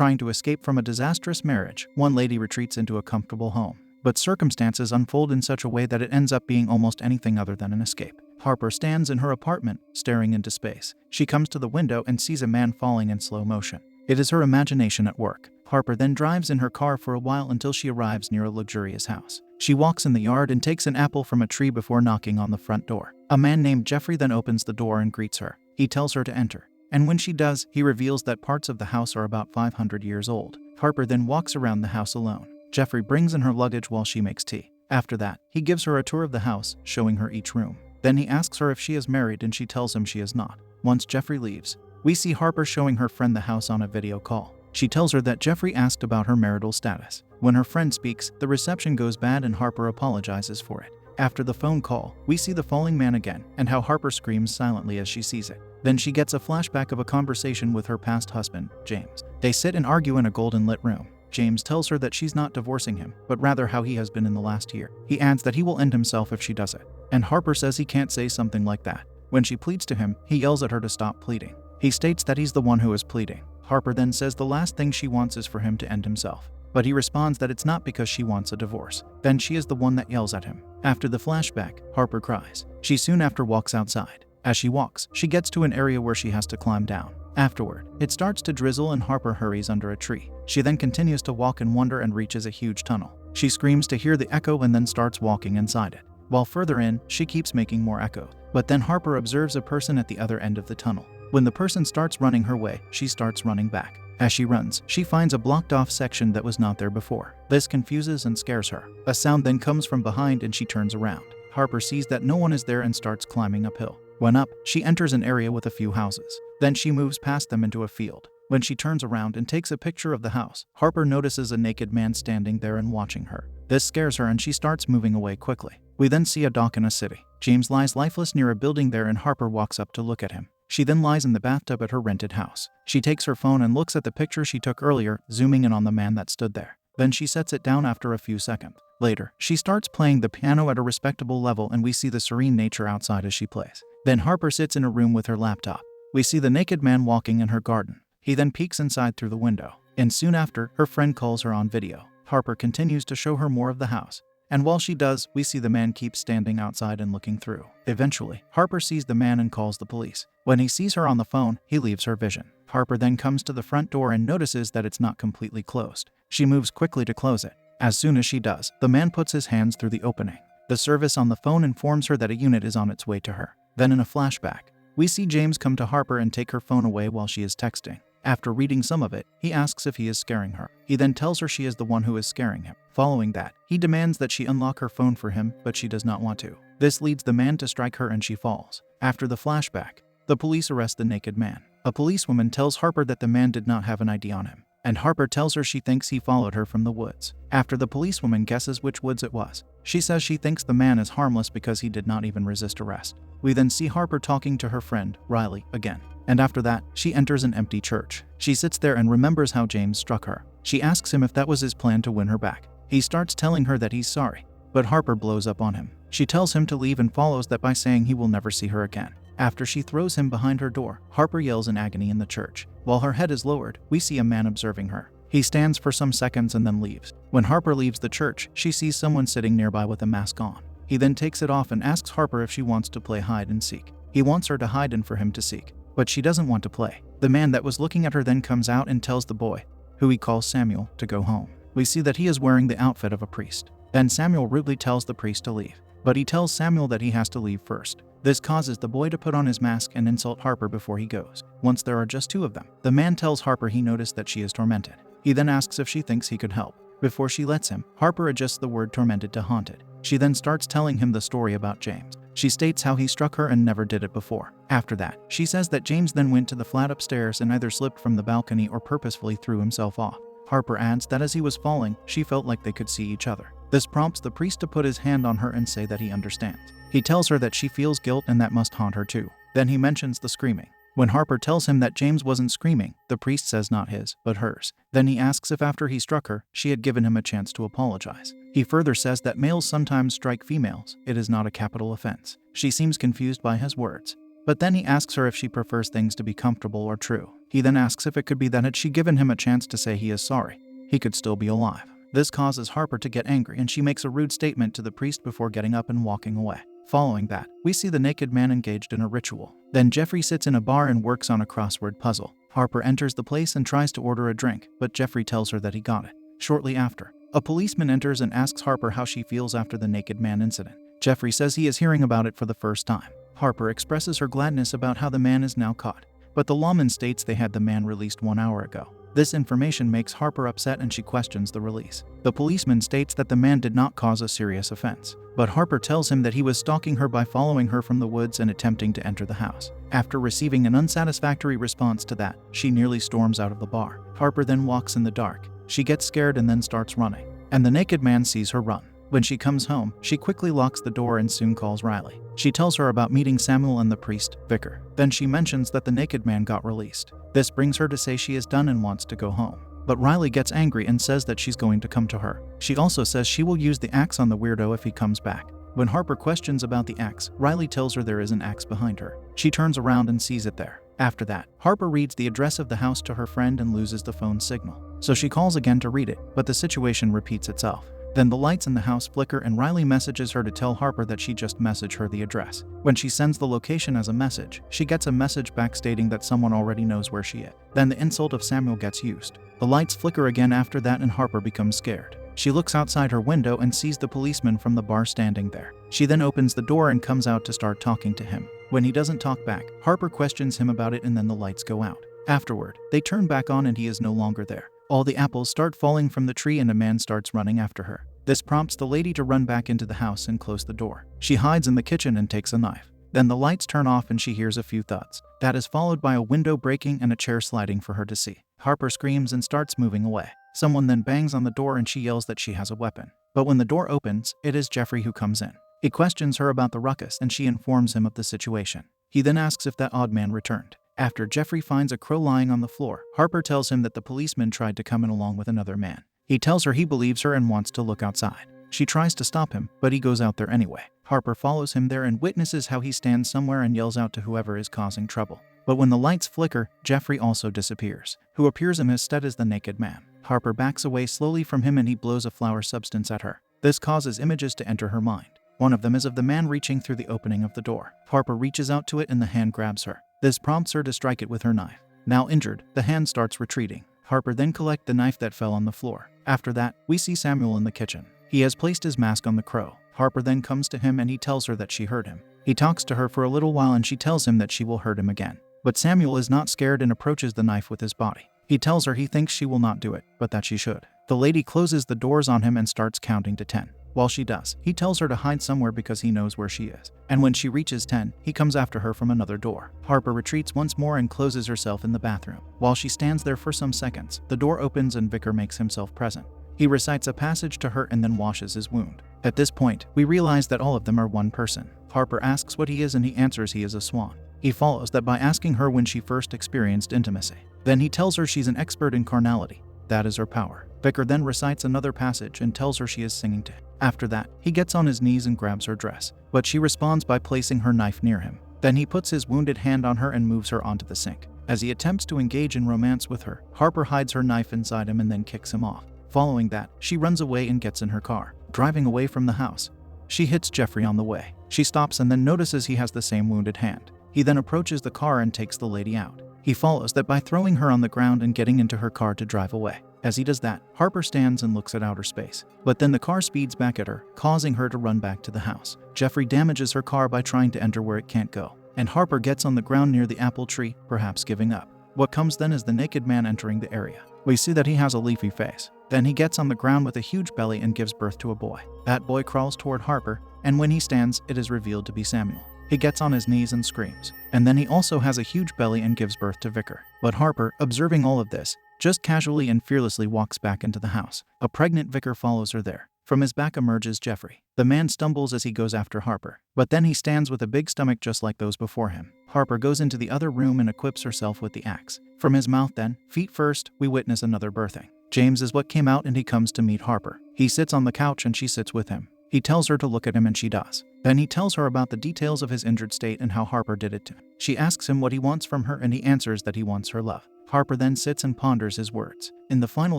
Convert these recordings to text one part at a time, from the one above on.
Trying to escape from a disastrous marriage, one lady retreats into a comfortable home. But circumstances unfold in such a way that it ends up being almost anything other than an escape. Harper stands in her apartment, staring into space. She comes to the window and sees a man falling in slow motion. It is her imagination at work. Harper then drives in her car for a while until she arrives near a luxurious house. She walks in the yard and takes an apple from a tree before knocking on the front door. A man named Jeffrey then opens the door and greets her. He tells her to enter. And when she does, he reveals that parts of the house are about 500 years old. Harper then walks around the house alone. Jeffrey brings in her luggage while she makes tea. After that, he gives her a tour of the house, showing her each room. Then he asks her if she is married and she tells him she is not. Once Jeffrey leaves, we see Harper showing her friend the house on a video call. She tells her that Jeffrey asked about her marital status. When her friend speaks, the reception goes bad and Harper apologizes for it. After the phone call, we see the falling man again and how Harper screams silently as she sees it. Then she gets a flashback of a conversation with her past husband, James. They sit and argue in a golden lit room. James tells her that she's not divorcing him, but rather how he has been in the last year. He adds that he will end himself if she does it. And Harper says he can't say something like that. When she pleads to him, he yells at her to stop pleading. He states that he's the one who is pleading. Harper then says the last thing she wants is for him to end himself. But he responds that it's not because she wants a divorce. Then she is the one that yells at him. After the flashback, Harper cries. She soon after walks outside. As she walks, she gets to an area where she has to climb down. Afterward, it starts to drizzle and Harper hurries under a tree. She then continues to walk and wander and reaches a huge tunnel. She screams to hear the echo and then starts walking inside it. While further in, she keeps making more echoes. But then Harper observes a person at the other end of the tunnel. When the person starts running her way, she starts running back. As she runs, she finds a blocked off section that was not there before. This confuses and scares her. A sound then comes from behind and she turns around. Harper sees that no one is there and starts climbing uphill. When up, she enters an area with a few houses. Then she moves past them into a field. When she turns around and takes a picture of the house, Harper notices a naked man standing there and watching her. This scares her and she starts moving away quickly. We then see a dock in a city. James lies lifeless near a building there and Harper walks up to look at him. She then lies in the bathtub at her rented house. She takes her phone and looks at the picture she took earlier, zooming in on the man that stood there. Then she sets it down after a few seconds. Later, she starts playing the piano at a respectable level and we see the serene nature outside as she plays. Then Harper sits in a room with her laptop. We see the naked man walking in her garden. He then peeks inside through the window. And soon after, her friend calls her on video. Harper continues to show her more of the house. And while she does, we see the man keep standing outside and looking through. Eventually, Harper sees the man and calls the police. When he sees her on the phone, he leaves her vision. Harper then comes to the front door and notices that it's not completely closed. She moves quickly to close it. As soon as she does, the man puts his hands through the opening. The service on the phone informs her that a unit is on its way to her. Then in a flashback, we see James come to Harper and take her phone away while she is texting. After reading some of it, he asks if he is scaring her. He then tells her she is the one who is scaring him. Following that, he demands that she unlock her phone for him, but she does not want to. This leads the man to strike her and she falls. After the flashback, the police arrest the naked man. A policewoman tells Harper that the man did not have an ID on him, and Harper tells her she thinks he followed her from the woods. After the policewoman guesses which woods it was, she says she thinks the man is harmless because he did not even resist arrest. We then see Harper talking to her friend, Riley, again. And after that, she enters an empty church. She sits there and remembers how James struck her. She asks him if that was his plan to win her back. He starts telling her that he's sorry, but Harper blows up on him. She tells him to leave and follows that by saying he will never see her again. After she throws him behind her door, Harper yells in agony in the church. While her head is lowered, we see a man observing her. He stands for some seconds and then leaves. When Harper leaves the church, she sees someone sitting nearby with a mask on. He then takes it off and asks Harper if she wants to play hide and seek. He wants her to hide and for him to seek, but she doesn't want to play. The man that was looking at her then comes out and tells the boy, who he calls Samuel, to go home. We see that he is wearing the outfit of a priest. Then Samuel rudely tells the priest to leave, but he tells Samuel that he has to leave first. This causes the boy to put on his mask and insult Harper before he goes. Once there are just two of them, the man tells Harper he noticed that she is tormented. He then asks if she thinks he could help. Before she lets him, Harper adjusts the word tormented to haunted. She then starts telling him the story about James. She states how he struck her and never did it before. After that, she says that James then went to the flat upstairs and either slipped from the balcony or purposefully threw himself off. Harper adds that as he was falling, she felt like they could see each other. This prompts the priest to put his hand on her and say that he understands. He tells her that she feels guilt and that must haunt her too. Then he mentions the screaming. When Harper tells him that James wasn't screaming, the priest says not his, but hers. Then he asks if after he struck her, she had given him a chance to apologize. He further says that males sometimes strike females. It is not a capital offense. She seems confused by his words, but then he asks her if she prefers things to be comfortable or true. He then asks if it could be that had she given him a chance to say he is sorry, he could still be alive. This causes Harper to get angry and she makes a rude statement to the priest before getting up and walking away. Following that, we see the naked man engaged in a ritual. Then Jeffrey sits in a bar and works on a crossword puzzle. Harper enters the place and tries to order a drink, but Jeffrey tells her that he got it. Shortly after, a policeman enters and asks Harper how she feels after the naked man incident. Jeffrey says he is hearing about it for the first time. Harper expresses her gladness about how the man is now caught, but the lawman states they had the man released 1 hour ago. This information makes Harper upset and she questions the release. The policeman states that the man did not cause a serious offense, but Harper tells him that he was stalking her by following her from the woods and attempting to enter the house. After receiving an unsatisfactory response to that, she nearly storms out of the bar. Harper then walks in the dark. She gets scared and then starts running, and the naked man sees her run. When she comes home, she quickly locks the door and soon calls Riley. She tells her about meeting Samuel and the priest, Vicar. Then she mentions that the naked man got released. This brings her to say she is done and wants to go home. But Riley gets angry and says that she's going to come to her. She also says she will use the axe on the weirdo if he comes back. When Harper questions about the axe, Riley tells her there is an axe behind her. She turns around and sees it there. After that, Harper reads the address of the house to her friend and loses the phone signal. So she calls again to read it, but the situation repeats itself. Then the lights in the house flicker and Riley messages her to tell Harper that she just messaged her the address. When she sends the location as a message, she gets a message back stating that someone already knows where she is. Then the insult of Samuel gets used. The lights flicker again after that and Harper becomes scared. She looks outside her window and sees the policeman from the bar standing there. She then opens the door and comes out to start talking to him. When he doesn't talk back, Harper questions him about it and then the lights go out. Afterward, they turn back on and he is no longer there. All the apples start falling from the tree and a man starts running after her. This prompts the lady to run back into the house and close the door. She hides in the kitchen and takes a knife. Then the lights turn off and she hears a few thuds. That is followed by a window breaking and a chair sliding for her to see. Harper screams and starts moving away. Someone then bangs on the door and she yells that she has a weapon. But when the door opens, it is Jeffrey who comes in. He questions her about the ruckus and she informs him of the situation. He then asks if that odd man returned. After Jeffrey finds a crow lying on the floor, Harper tells him that the policeman tried to come in along with another man. He tells her he believes her and wants to look outside. She tries to stop him, but he goes out there anyway. Harper follows him there and witnesses how he stands somewhere and yells out to whoever is causing trouble. But when the lights flicker, Jeffrey also disappears, who appears in his stead as the naked man. Harper backs away slowly from him and he blows a flower substance at her. This causes images to enter her mind. One of them is of the man reaching through the opening of the door. Harper reaches out to it and the hand grabs her. This prompts her to strike it with her knife. Now injured, the hand starts retreating. Harper then collects the knife that fell on the floor. After that, we see Samuel in the kitchen. He has placed his mask on the crow. Harper then comes to him and he tells her that she heard him. He talks to her for a little while and she tells him that she will hurt him again. But Samuel is not scared and approaches the knife with his body. He tells her he thinks she will not do it, but that she should. The lady closes the doors on him and starts counting to 10. While she does, he tells her to hide somewhere because he knows where she is. And when she reaches 10, he comes after her from another door. Harper retreats once more and closes herself in the bathroom. While she stands there for some seconds, the door opens and Vicar makes himself present. He recites a passage to her and then washes his wound. At this point, we realize that all of them are one person. Harper asks what he is and he answers he is a swan. He follows that by asking her when she first experienced intimacy. Then he tells her she's an expert in carnality. That is her power. Vicar then recites another passage and tells her she is singing to him. After that, he gets on his knees and grabs her dress, but she responds by placing her knife near him. Then he puts his wounded hand on her and moves her onto the sink. As he attempts to engage in romance with her, Harper hides her knife inside him and then kicks him off. Following that, she runs away and gets in her car, driving away from the house. She hits Jeffrey on the way. She stops and then notices he has the same wounded hand. He then approaches the car and takes the lady out. He follows that by throwing her on the ground and getting into her car to drive away. As he does that, Harper stands and looks at outer space. But then the car speeds back at her, causing her to run back to the house. Jeffrey damages her car by trying to enter where it can't go, and Harper gets on the ground near the apple tree, perhaps giving up. What comes then is the naked man entering the area. We see that he has a leafy face. Then he gets on the ground with a huge belly and gives birth to a boy. That boy crawls toward Harper, and when he stands, it is revealed to be Samuel. He gets on his knees and screams. And then he also has a huge belly and gives birth to Vicar. But Harper, observing all of this, just casually and fearlessly walks back into the house. A pregnant Vicar follows her there. From his back emerges Jeffrey. The man stumbles as he goes after Harper, but then he stands with a big stomach just like those before him. Harper goes into the other room and equips herself with the axe. From his mouth then, feet first, we witness another birthing. James is what came out and he comes to meet Harper. He sits on the couch and she sits with him. He tells her to look at him and she does. Then he tells her about the details of his injured state and how Harper did it to him. She asks him what he wants from her, and he answers that he wants her love. Harper then sits and ponders his words. In the final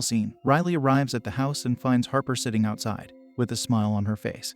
scene, Riley arrives at the house and finds Harper sitting outside, with a smile on her face.